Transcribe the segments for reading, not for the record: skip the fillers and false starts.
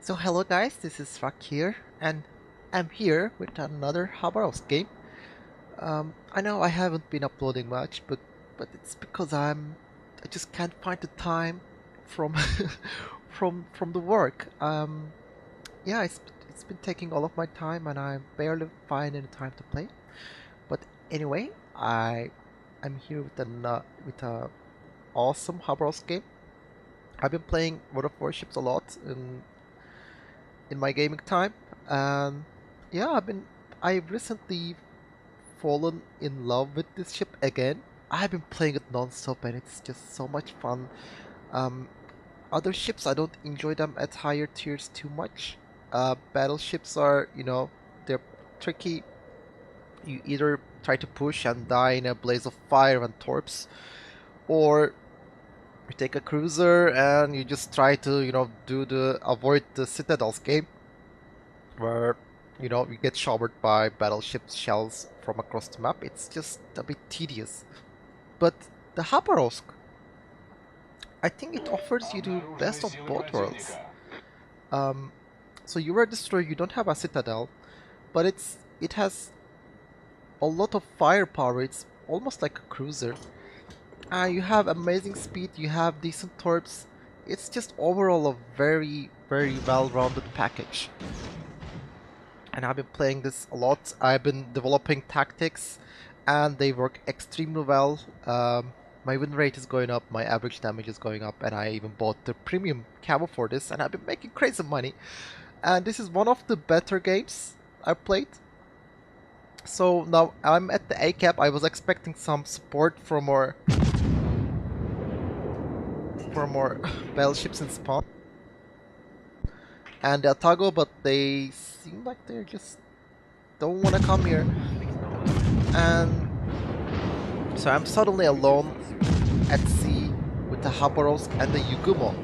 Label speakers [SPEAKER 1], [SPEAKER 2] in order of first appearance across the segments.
[SPEAKER 1] So hello guys, this is Rak here, and I'm here with another Khabarovsk game. I know I haven't been uploading much, but it's because I just can't find the time from from the work. Yeah, it's been taking all of my time, and I barely find any time to play. But anyway, I'm here with with a awesome Khabarovsk game. I've been playing World of Warships a lot in my gaming time. And yeah, I've recently fallen in love with this ship again. I've been playing it non-stop and it's just so much fun. Um, Other ships, I don't enjoy them at higher tiers too much. Battleships are, they're tricky. You either try to push and die in a blaze of fire and torps, or you take a cruiser and you just try to, avoid the citadels game where you get showered by battleship shells from across the map. It's just a bit tedious. But the Khabarovsk, I think it offers you the best of both worlds. Um, so you are a destroyer, you don't have a citadel, but it has a lot of firepower. It's almost like a cruiser. You have amazing speed, you have decent torps. It's just overall a very, very well-rounded package. And I've been playing this a lot. I've been developing tactics and they work extremely well. My win rate is going up, my average damage is going up, and I even bought the premium camo for this, and I've been making crazy money. And this is one of the better games I've played. So now I'm at the A cap. I was expecting some support for more battleships in spawn and Atago, but they seem like they just don't want to come here. And so I'm suddenly alone at sea with the Khabarovsk and the Yugumo.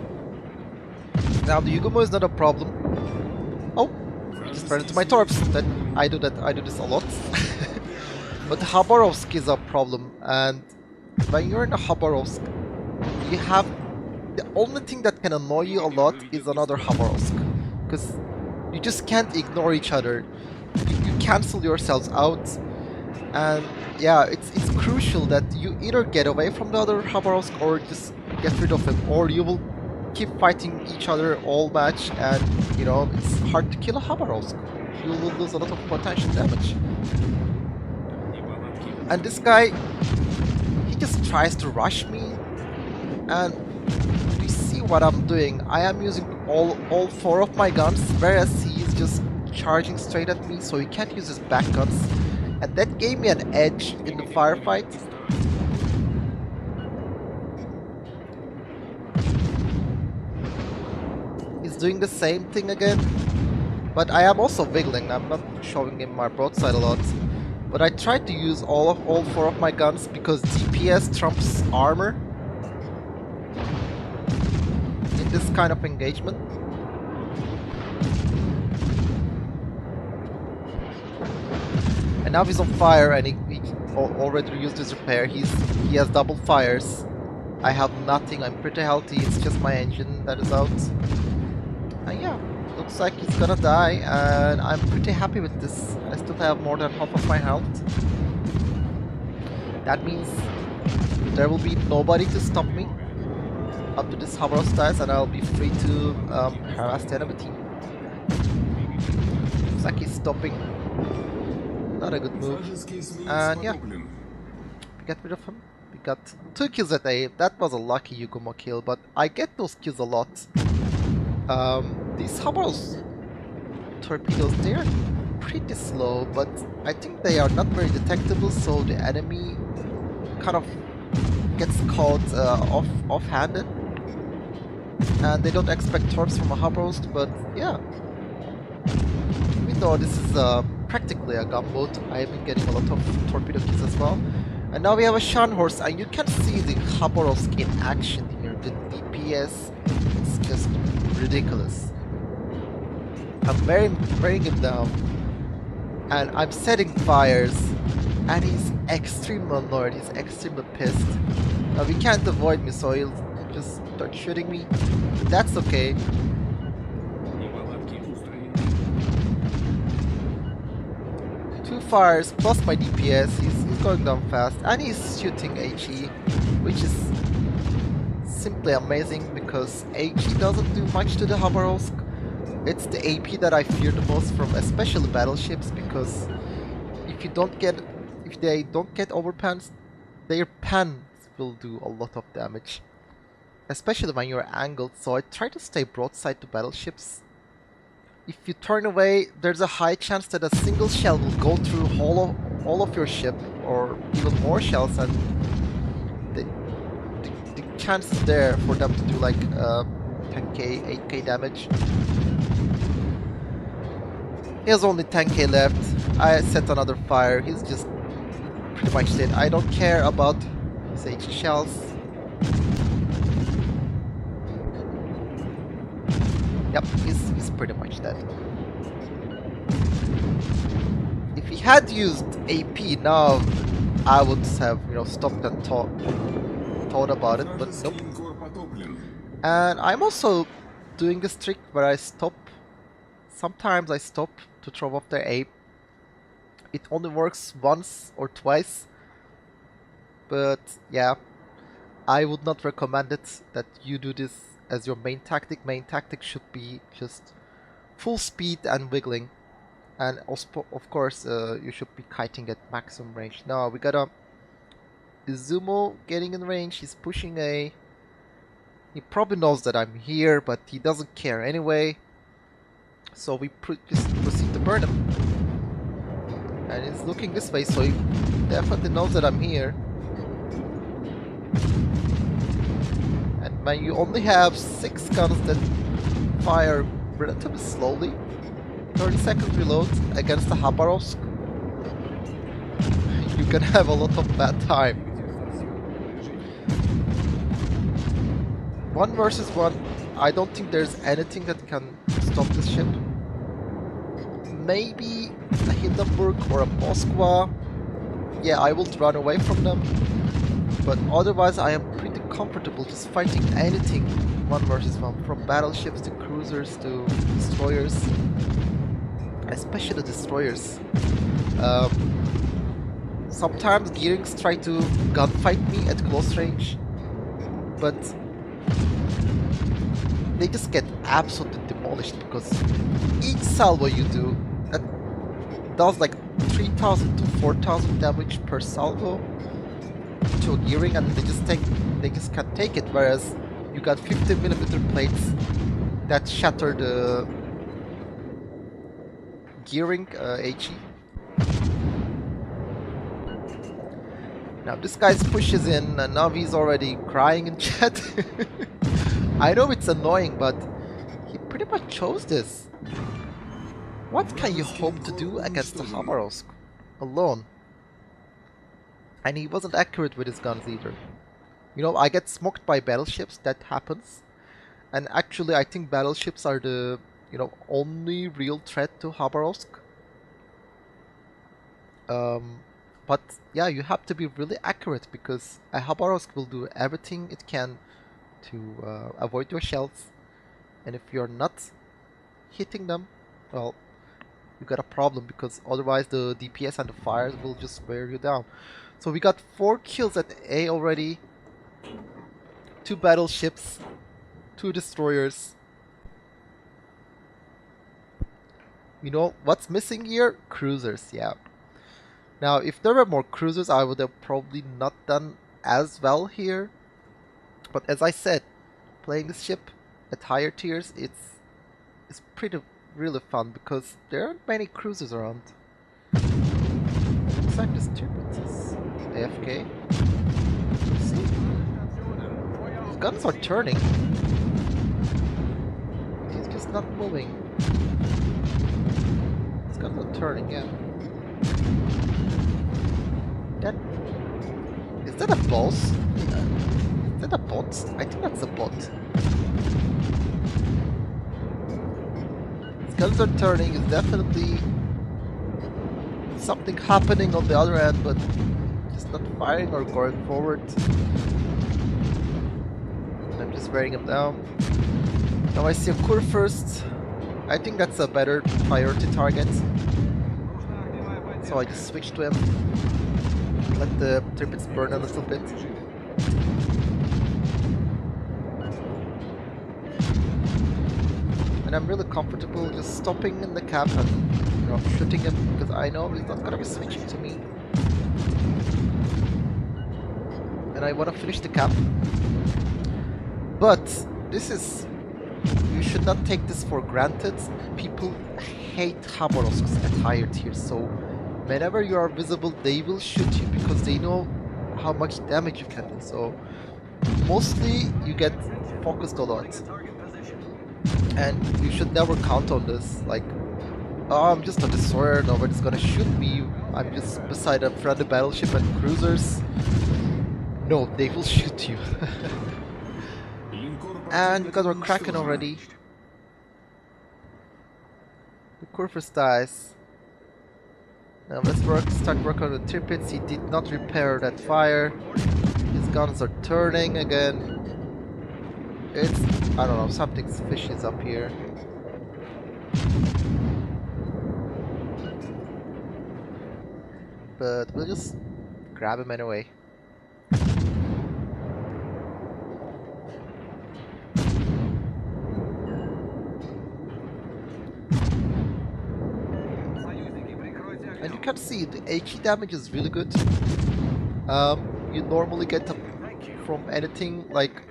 [SPEAKER 1] Now the Yugumo is not a problem. Oh, just ran into my torps. I do this a lot. But the Khabarovsk is a problem, and when you're in the Khabarovsk, you have the only thing that can annoy you a lot is another Khabarovsk, because you just can't ignore each other. You cancel yourselves out. And yeah, it's crucial that you either get away from the other Khabarovsk or just get rid of him, or you will keep fighting each other all match, and it's hard to kill a Khabarovsk. You will lose a lot of potential damage. And this guy, he just tries to rush me, and you see what I'm doing. I am using all four of my guns, whereas he is just charging straight at me, so he can't use his back guns. And that gave me an edge in the firefight. He's doing the same thing again. But I am also wiggling. I'm not showing him my broadside a lot. But I tried to use all four of my guns because DPS trumps armor in this kind of engagement. And now he's on fire, and he already used his repair. He has double fires. I have nothing. I'm pretty healthy. It's just my engine that is out. And yeah, looks like he's gonna die, and I'm pretty happy with this. I still have more than half of my health. That means there will be nobody to stop me up to this Khabarovsk dies, and I'll be free to harass the enemy team. Looks like he's stopping. Not a good move. And yeah, we get rid of him. We got 2 kills at A. That was a lucky Yugumo kill, but I get those kills a lot. These Khabarovsk torpedoes, they are pretty slow, but I think they are not very detectable, so the enemy kind of gets caught off-handed. And they don't expect torps from a Khabarovsk, but yeah. Even though this is practically a gunboat, I've been getting a lot of torpedo kills as well. And now we have a Scharnhorst, and you can see the Khabarovsk in action here. The DPS is just ridiculous. I'm wearing him down, and I'm setting fires, and he's extremely annoyed, he's extremely pissed. Now he can't avoid me, so he'll just start shooting me. That's okay. fires plus my DPS, he's going down fast, and he's shooting HE, which is simply amazing because HE doesn't do much to the Khabarovsk. It's the AP that I fear the most from especially battleships, because if they don't get overpans, their pans will do a lot of damage, especially when you're angled. So I try to stay broadside to battleships. If you turn away, there's a high chance that a single shell will go through all of your ship, or even more shells, and the chance is there for them to do like 10k, 8k damage. He has only 10k left. I set another fire. He's just pretty much dead. I don't care about his HE shells. Yep, he's pretty much dead. If he had used AP now, I would have, stopped and thought about it, but nope. And I'm also doing this trick where I stop. Sometimes I stop to throw off their AP. It only works once or twice, but yeah, I would not recommend it that you do this as your main tactic. Main tactic should be just full speed and wiggling, and also, of course, you should be kiting at maximum range. Now we got a Izumo getting in range. He's pushing A. He probably knows that I'm here, but he doesn't care anyway. So we just proceed to burn him. And he's looking this way, so he definitely knows that I'm here. And when you only have 6 guns that fire relatively slowly, 30 seconds reload against the Khabarovsk, you can have a lot of bad time. 1 versus 1, I don't think there's anything that can stop this ship. Maybe a Hindenburg or a Moskva. Yeah, I will run away from them. But otherwise I am pretty comfortable just fighting anything 1 versus 1. From battleships to cruisers to destroyers. Especially destroyers. Sometimes Gearings try to gunfight me at close range. But they just get absolutely demolished, because each salvo you do, that does like 3000 to 4000 damage per salvo to a gearing, and they just can't take it. Whereas you got 50mm plates that shatter the gearing HE. Now this guy pushes in, and now he's already crying in chat. I know it's annoying, but he pretty much chose this. What can you hope to do against the Khabarovsk alone? And he wasn't accurate with his guns either. I get smoked by battleships, that happens. And actually I think battleships are the, only real threat to Khabarovsk. But yeah, you have to be really accurate, because a Khabarovsk will do everything it can to avoid your shells, and if you're not hitting them, well, you got a problem, because otherwise the DPS and the fires will just wear you down. So we got 4 kills at A already, 2 battleships, 2 destroyers. What's missing here? Cruisers, yeah. Now if there were more cruisers, I would have probably not done as well here. But as I said, playing this ship at higher tiers, it's pretty really fun, because there aren't many cruisers around. Looks like this turbine is AFK. See? His guns are turning. He's just not moving. His guns are turning, yeah. Is that a boss? Is that a bot? I think that's a bot. His guns are turning. It's definitely something happening on the other end, but just not firing or going forward. I'm just wearing him down. Now I see a Kur first. I think that's a better priority target. so I just switched to him. Let the triplets burn a little bit. And I'm really comfortable just stopping in the cap and shooting him because I know he's not gonna be switching to me. And I want to finish the cap. But this is... you should not take this for granted. People hate Khabarovsk at higher tiers, so whenever you are visible, they will shoot you because they know how much damage you can do. So mostly you get focused a lot. And you should never count on this, like, oh, I'm just a destroyer, nobody's gonna shoot me, I'm just beside a friendly battleship and cruisers. No, they will shoot you. And because we're cracking already, the Kurfürst dies. Now let's start work on the triplets. He did not repair that fire. His guns are turning again. It's... I don't know, something fishy is up here. But we'll just grab him anyway. And you can see the HE damage is really good. You normally get from anything like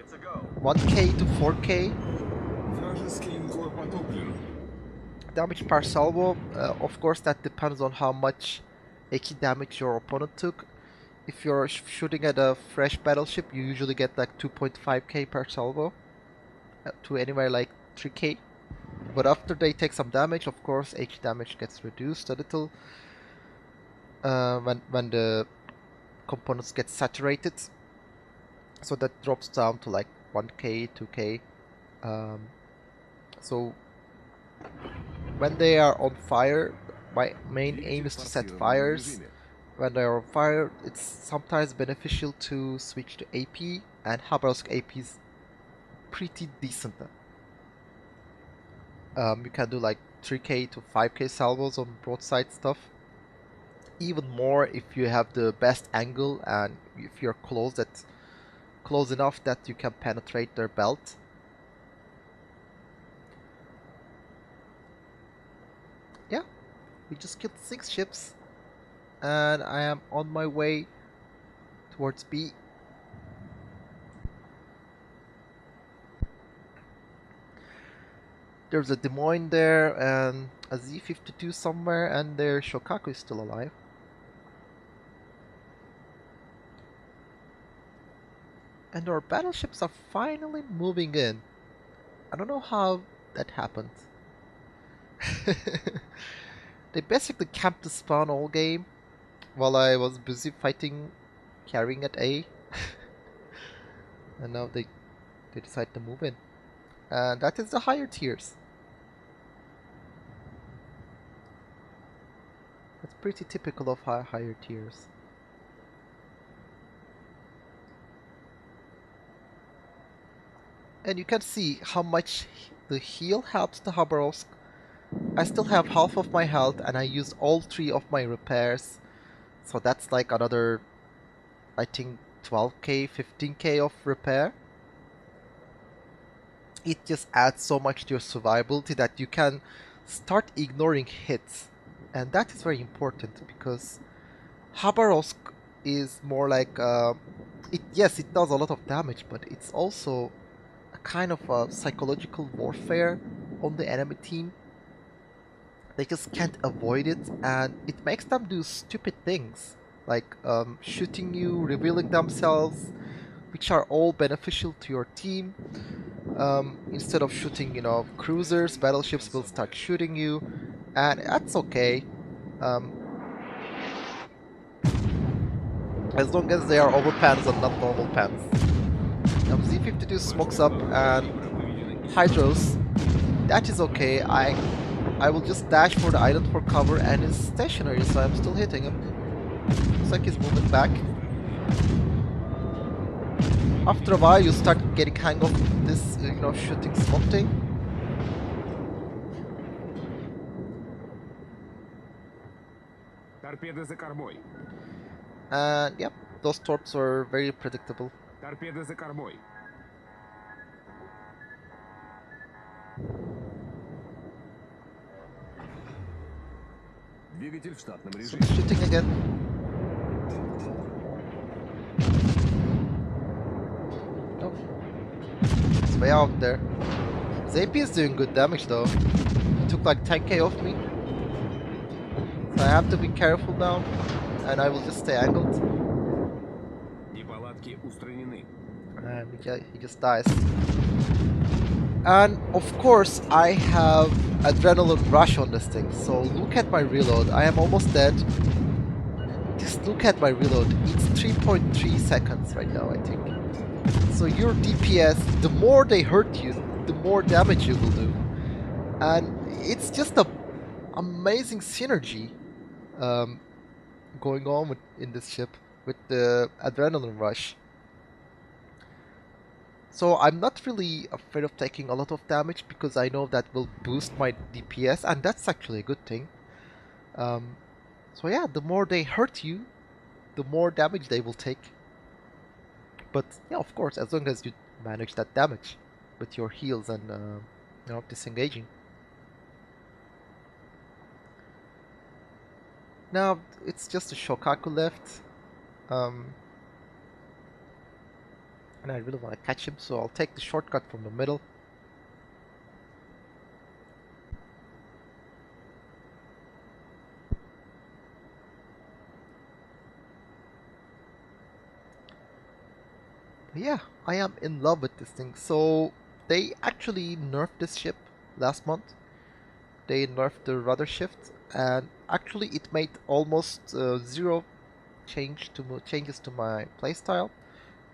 [SPEAKER 1] 1k to 4k damage per salvo. Of course, that depends on how much HE damage your opponent took. If you're shooting at a fresh battleship, you usually get like 2.5k per salvo to anywhere like 3k. But after they take some damage, of course, HE damage gets reduced a little when the components get saturated. So that drops down to like 1k, 2k. So when they are on fire, my main aim is to set fires. When they are on fire, it's sometimes beneficial to switch to AP, and Khabarovsk AP is pretty decent. You can do like 3k to 5k salvos on broadside stuff. Even more if you have the best angle and if you're close enough that you can penetrate their belt. Yeah, we just killed 6 ships and I am on my way towards B. There's a Des Moines there and a Z-52 somewhere, and their Shokaku is still alive. And our battleships are finally moving in. I don't know how that happened. They basically camped the spawn all game while I was busy fighting, carrying at A. And now they decide to move in. And that is the higher tiers. That's pretty typical of higher tiers. And you can see how much the heal helps the Khabarovsk. I still have half of my health and I used all 3 of my repairs. So that's like another, I think, 12k, 15k of repair. It just adds so much to your survivability that you can start ignoring hits. And that is very important because Khabarovsk is more like, yes, it does a lot of damage, but it's also a kind of a psychological warfare on the enemy team. They just can't avoid it, and it makes them do stupid things, like shooting you, revealing themselves, which are all beneficial to your team. Instead of shooting, cruisers, battleships will start shooting you, and that's okay. As long as they are overpans and not normal pans. Now Z-52 smokes up and hydros. That is okay. I will just dash for the island for cover, and he's stationary, so I'm still hitting him. Looks like he's moving back. After a while, you start getting hang of this, shooting smoke thing.
[SPEAKER 2] Торпеды за кормой.
[SPEAKER 1] And yep, those torps were very predictable.
[SPEAKER 2] Торпеды за кормой. Двигатель в штатном
[SPEAKER 1] So
[SPEAKER 2] режиме.
[SPEAKER 1] shooting again. Nope. It's way out there. His AP is doing good damage though. He took like 10k off me. So I have to be careful now. And I will just stay angled.
[SPEAKER 2] Неполадки устранены.
[SPEAKER 1] And he just dies. And of course, I have adrenaline rush on this thing. So look at my reload. I am almost dead. Just look at my reload. It's 3.3 seconds right now, I think. So your DPS, the more they hurt you, the more damage you will do. And it's just a amazing synergy going on in this ship with the adrenaline rush. So I'm not really afraid of taking a lot of damage because I know that will boost my DPS, and that's actually a good thing. Um, so yeah, the more they hurt you, the more damage they will take. But yeah, of course, as long as you manage that damage with your heals and disengaging. Now it's just a Shokaku left, um, and I really want to catch him, so I'll take the shortcut from the middle. But yeah, I am in love with this thing. So they actually nerfed this ship last month. They nerfed the rudder shift, and actually it made almost zero changes to my playstyle,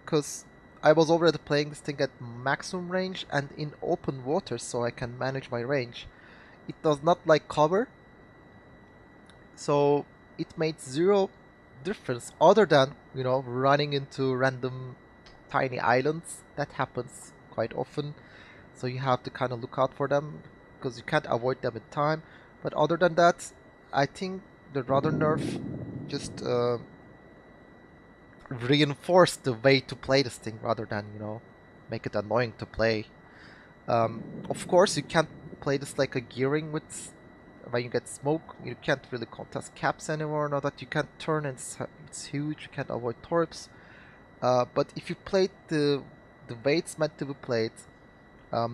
[SPEAKER 1] because I was already playing this thing at maximum range and in open water, so I can manage my range. It does not like cover, so it made zero difference other than running into random tiny islands. That happens quite often, so you have to kind of look out for them because you can't avoid them in time. But other than that, I think the rudder nerf just reinforced the way to play this thing rather than make it annoying to play. Of course, you can't play this like a gearing with when you get smoke. You can't really contest caps anymore. Now that you can't turn and it's huge, you can't avoid torps. But if you played the way it's meant to be played,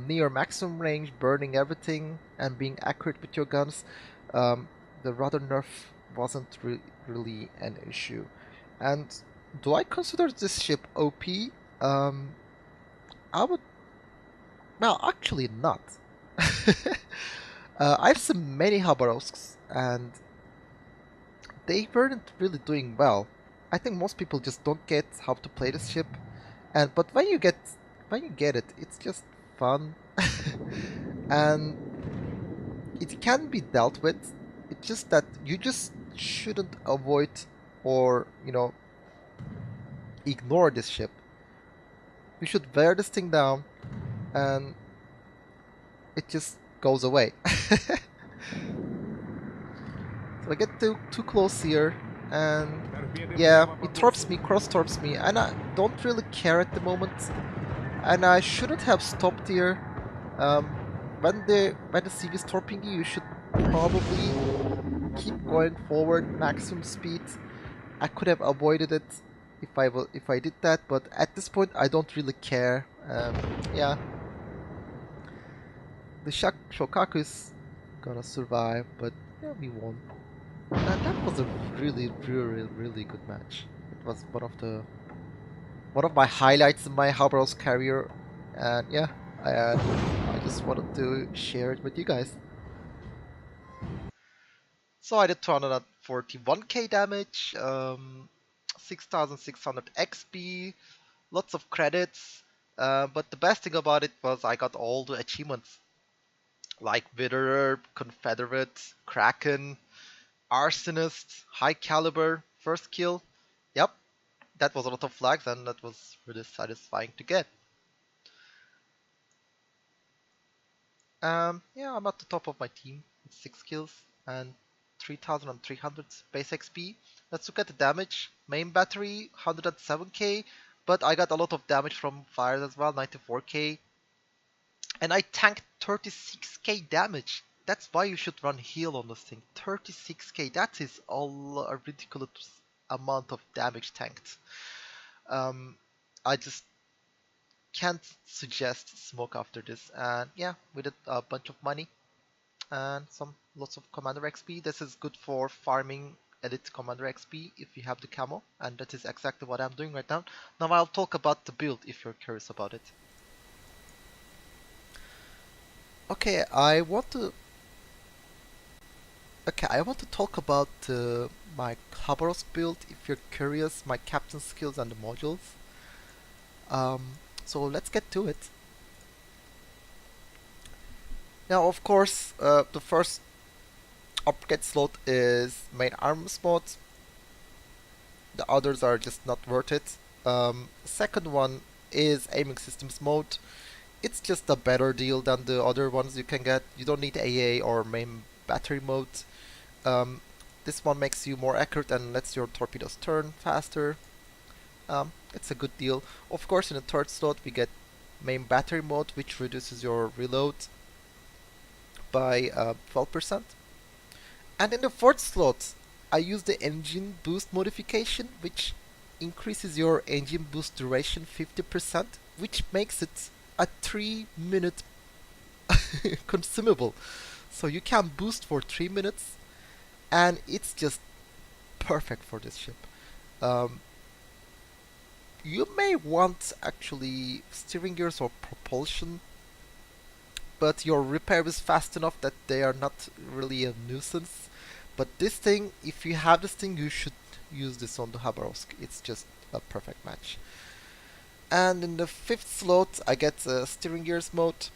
[SPEAKER 1] near maximum range, burning everything and being accurate with your guns, the rudder nerf wasn't really an issue. And do I consider this ship OP? I would. Well, actually not. I've seen many Khabarovsks, and they weren't really doing well. I think most people just don't get how to play this ship, and but when you get it, it's just fun, and it can be dealt with. It's just that you just shouldn't avoid or ignore this ship. You should wear this thing down, and it just goes away. So I get too close here, and yeah, it torps me, cross torps me, and I don't really care at the moment. And I shouldn't have stopped here. Um, when the CV is torping you, you should probably keep going forward, maximum speed. I could have avoided it if I did that, but at this point I don't really care. Yeah, the Shokaku is gonna survive, but yeah, we won. That was a really good match. It was one of my highlights in my Khabarovsk career, and yeah, I just wanted to share it with you guys. So I did 241k damage, 6,600 XP, lots of credits, but the best thing about it was I got all the achievements like Witterer, Confederate, Kraken, Arsonist, High Caliber, First Kill. Yep, that was a lot of flags and that was really satisfying to get. Yeah, I'm at the top of my team with 6 kills, and 3300 base XP. Let's look at the damage. Main battery 107k, but I got a lot of damage from fires as well, 94k. And I tanked 36k damage. That's why you should run heal on this thing. 36k, that is a ridiculous amount of damage tanked. Um, I just can't suggest smoke after this. And yeah, we did a bunch of money and some lots of commander XP. This is good for farming elite commander XP if you have the camo, and that is exactly what I'm doing right now. Now I'll talk about the build if you're curious about it. Okay, I want to talk about my Khabarovsk build if you're curious, my captain skills and the modules. So let's get to it. Now, of course, the first upgrade slot is main arms mod. The others are just not worth it. Second one is aiming systems mode. It's just a better deal than the other ones you can get. You don't need AA or main battery mode. Um, this one makes you more accurate and lets your torpedoes turn faster. It's a good deal. Of course, in the third slot we get main battery mode, which reduces your reload by 12%. And in the fourth slot, I use the engine boost modification, which increases your engine boost duration 50%, which makes it a 3-minute consumable. So you can boost for 3 minutes, and it's just perfect for this ship. Um, you may want actually steering gears or propulsion, but your repair is fast enough that they are not really a nuisance. But this thing, if you have this thing, you should use this on the Khabarovsk. It's just a perfect match. And in the fifth slot, I get steering gears mode.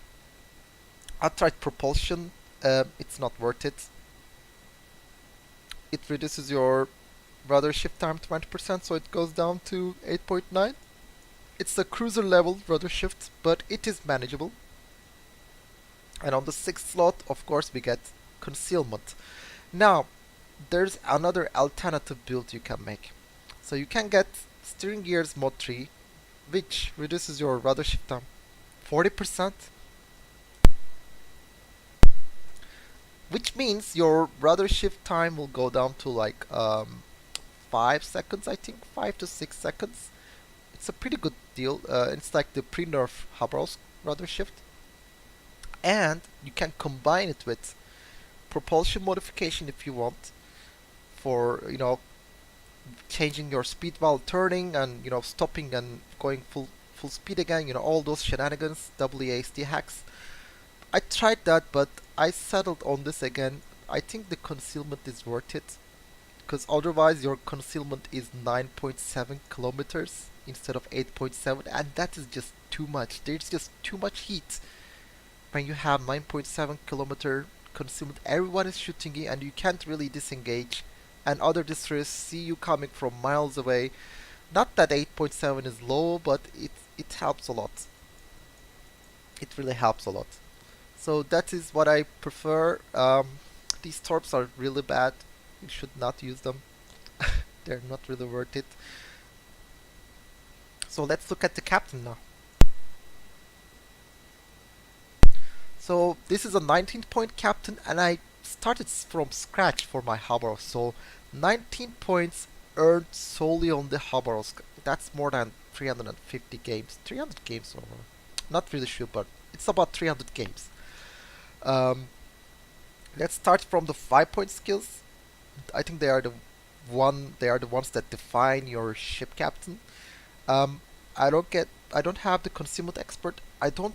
[SPEAKER 1] I tried propulsion. It's not worth it. It reduces your rudder shift time 20%, so it goes down to 8.9. It's a cruiser level rudder shift, but it is manageable. And on the sixth slot, of course, we get concealment. Now, there's another alternative build you can make. So you can get steering gears mod 3, which reduces your rudder shift time 40%, which means your rudder shift time will go down to like 5 seconds, I think, 5 to 6 seconds. It's a pretty good deal. It's like the pre-nerf Khabarovsk rudder shift. And you can combine it with propulsion modification if you want, for changing your speed while turning and stopping and going full speed again, all those shenanigans, WASD hacks. I tried that, but I settled on this again. I think the concealment is worth it, because otherwise your concealment is 9.7 kilometers instead of 8.7, and that is just too much. There's just too much heat when you have 9.7 kilometer concealment. Everyone is shooting you and you can't really disengage, and other destroyers see you coming from miles away. Not that 8.7 is low, but it helps a lot. It really helps a lot. So that is what I prefer. These torps are really bad. You should not use them. They're not really worth it. So let's look at the captain now. So this is a 19-point captain, and I started from scratch for my Khabarovsk. So 19 points earned solely on the Khabarovsk. That's more than 350 games. 300 games or not really sure, but it's about 300 games. Um, let's start from the 5-point skills. I think they are the ones that define your ship captain. Um, I don't have the concealment expert. I don't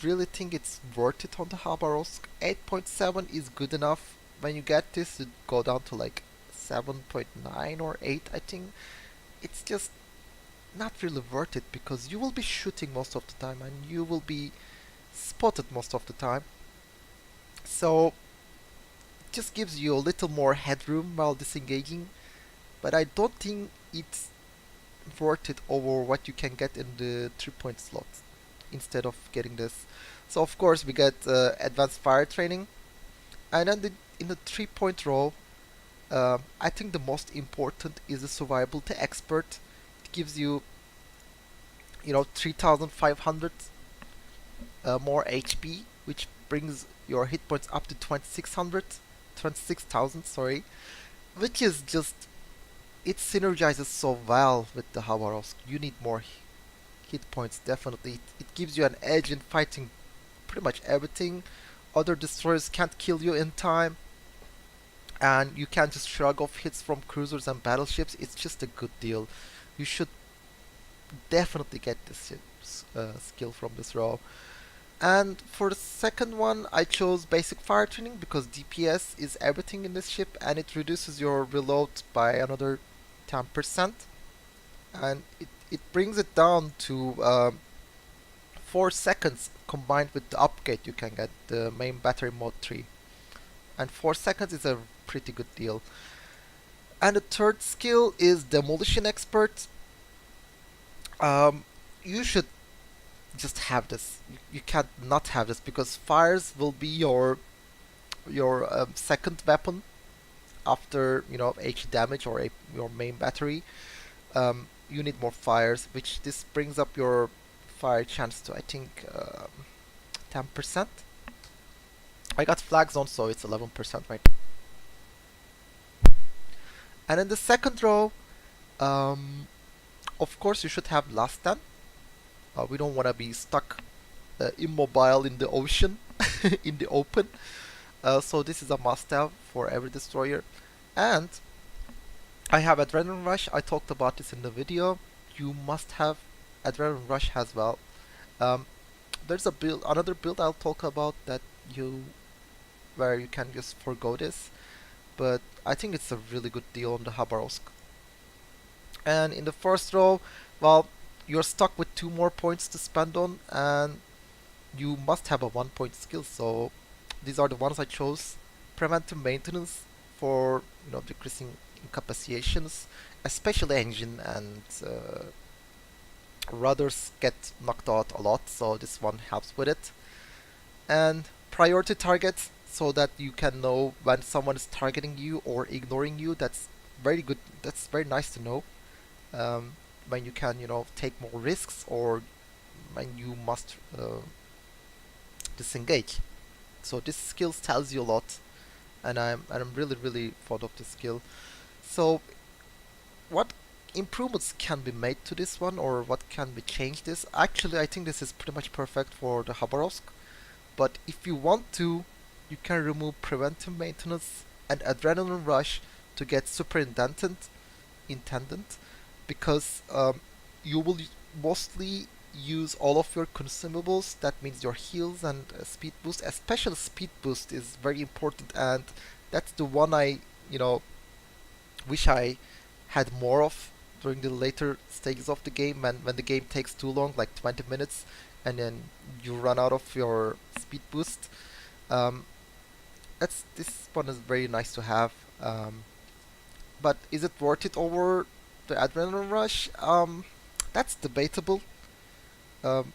[SPEAKER 1] really think it's worth it on the Khabarovsk. 8.7 is good enough. When you get this, it go down to like 7.9 or 8, I think. It's just not really worth it, because you will be shooting most of the time and you will be spotted most of the time. So it just gives you a little more headroom while disengaging, but I don't think it's worth it over what you can get in the 3-point slot instead of getting this. So of course we get advanced fire training, and then in the 3-point row I think the most important is the survivability expert. It gives you, 3,500 more HP, which brings your hit points up to 2,600, 26,000, sorry, which is just, it synergizes so well with the Khabarovsk. You need more hit points, definitely. It gives you an edge in fighting pretty much everything. Other destroyers can't kill you in time, and you can just shrug off hits from cruisers and battleships. It's just a good deal. You should definitely get this skill from this row. And for the second one, I chose basic fire training because DPS is everything in this ship, and it reduces your reload by another 10%, and it brings it down to 4 seconds combined with the upgrade you can get, the main battery mode 3. And 4 seconds is a pretty good deal. And the third skill is demolition expert. You should just have this. You can't not have this because fires will be your second weapon after H damage or your main battery. You need more fires, which this brings up your fire chance to I think 10%. I got flags on, so it's 11% right. And in the second row, um, of course, you should have last stand. We don't want to be stuck immobile in the ocean, in the open. So this is a must-have for every destroyer. And I have Adrenaline Rush. I talked about this in the video. You must have Adrenaline Rush as well. Um, there's another build I'll talk about where you can just forgo this. But I think it's a really good deal on the Khabarovsk. And in the first row, well, you're stuck with 2 more points to spend on, and you must have a 1 point skill. So these are the ones I chose. Preventive maintenance for decreasing incapacitations, especially engine and rudders get knocked out a lot, so this one helps with it. And priority targets, so that you can know when someone is targeting you or ignoring you. That's very good. That's very nice to know. Um, when you can take more risks, or when you must disengage. So this skill tells you a lot, and I'm really fond of this skill. So what improvements can be made to this one, or what can be changed? This actually, I think this is pretty much perfect for the Khabarovsk. But if you want to, you can remove preventive maintenance and adrenaline rush to get intendant, because you will mostly use all of your consumables. That means your heals and speed boost. Especially speed boost is very important, and that's the one I wish I had more of during the later stages of the game, when the game takes too long, like 20 minutes, and then you run out of your speed boost. Um, this one is very nice to have. But is it worth it over the adrenaline rush? That's debatable. Um,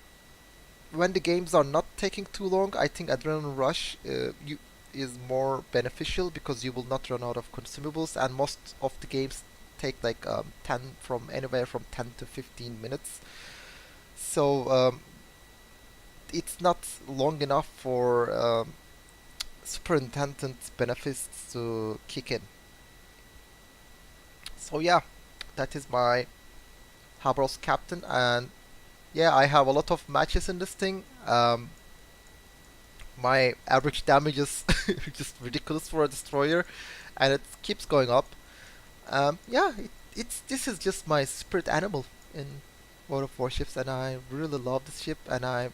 [SPEAKER 1] when the games are not taking too long, I think adrenaline rush is more beneficial because you will not run out of consumables, and most of the games take like 10 from anywhere from 10 to 15 minutes. So it's not long enough for superintendent benefits to kick in. So yeah, that is my Habros captain, and yeah, I have a lot of matches in this thing. My average damage is just ridiculous for a destroyer, and it keeps going up. Yeah, it's this is just my spirit animal in World of Warships, and I really love this ship, and I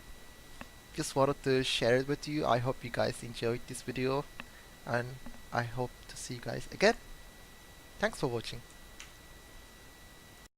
[SPEAKER 1] just wanted to share it with you. I hope you guys enjoyed this video, and I hope to see you guys again. Thanks for watching.